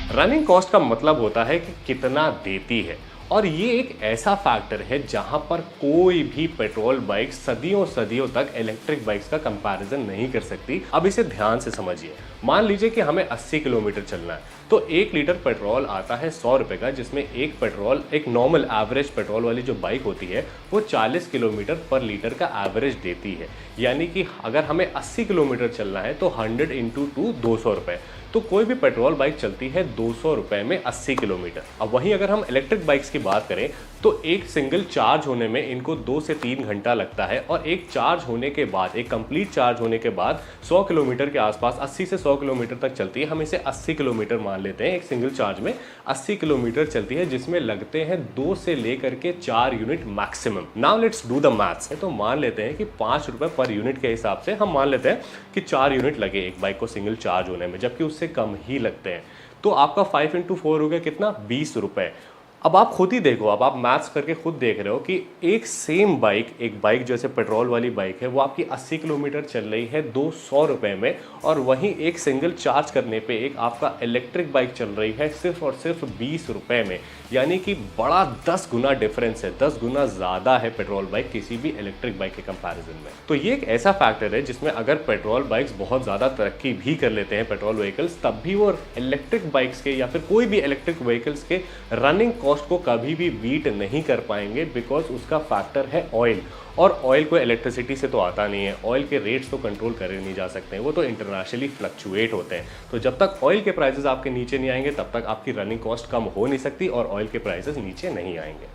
Running cost का मतलब होता है कि कितना देती है, और ये एक ऐसा फैक्टर है जहां पर कोई भी पेट्रोल बाइक सदियों सदियों तक इलेक्ट्रिक बाइक्स का कंपैरिजन नहीं कर सकती। अब इसे ध्यान से समझिए। मान लीजिए कि हमें 80 किलोमीटर चलना है, तो 1 लीटर पेट्रोल आता है 100 रुपए का, जिसमें एक नॉर्मल एवरेज पेट्रोल वाली जो बाइक होती है वो 40 किलोमीटर पर लीटर का एवरेज देती है। यानी कि अगर हमें 80 किलोमीटर चलना है तो 100 इंटू 2 200 रुपए। तो कोई भी पेट्रोल बाइक चलती है 200 रुपए में 80 किलोमीटर। अब वहीं अगर हम इलेक्ट्रिक बाइक्स की बात करें तो एक सिंगल चार्ज होने में इनको 2 से 3 घंटा लगता है, और एक चार्ज होने के बाद, एक कंप्लीट चार्ज होने के बाद 100 किलोमीटर के आसपास, 80 से 100 किलोमीटर तक चलती है। हम इसे 80 किलोमीटर मान लेते हैं। एक सिंगल चार्ज में 80 किलोमीटर चलती है, जिसमें लगते हैं 2 से लेकर के 4 unit maximum. Now let's do the maths. तो मान लेते हैं कि 5 रुपए पर यूनिट के हिसाब से हम मान लेते हैं कि 4 यूनिट लगे एक बाइक को सिंगल चार्ज होने में, जबकि उससे कम ही लगते हैं। तो आपका 5 इंटू 4 हो गया कितना, 20 रुपए। अब आप खुद ही देखो, अब आप मैथ्स करके खुद देख रहे हो कि एक बाइक जैसे पेट्रोल वाली बाइक है, वो आपकी 80 किलोमीटर चल रही है 200 रुपए में, और वहीं एक सिंगल चार्ज करने पे एक आपका इलेक्ट्रिक बाइक चल रही है सिर्फ और सिर्फ 20 रुपए में। यानी कि बड़ा 10 गुना डिफरेंस है, 10 गुना ज़्यादा है पेट्रोल बाइक किसी भी इलेक्ट्रिक बाइक के कंपैरिजन में। तो ये एक ऐसा फैक्टर है जिसमें अगर पेट्रोल बाइक्स बहुत ज़्यादा तरक्की भी कर लेते हैं, पेट्रोल व्हीकल्स, तब भी वो इलेक्ट्रिक बाइक्स के या फिर कोई भी इलेक्ट्रिक व्हीकल्स के रनिंग कॉस्ट को कभी भी बीट नहीं कर पाएंगे, बिकॉज उसका फैक्टर है ऑयल। और ऑयल को इलेक्ट्रिसिटी से तो आता नहीं है, ऑयल के रेट्स तो कंट्रोल करे नहीं जा सकते हैं, वो तो इंटरनेशनली फ्लक्चुएट होते हैं। तो जब तक ऑयल के प्राइसेस आपके नीचे नहीं आएंगे तब तक आपकी रनिंग कॉस्ट कम हो नहीं सकती और ऑयल के प्राइसेस नीचे नहीं आएंगे।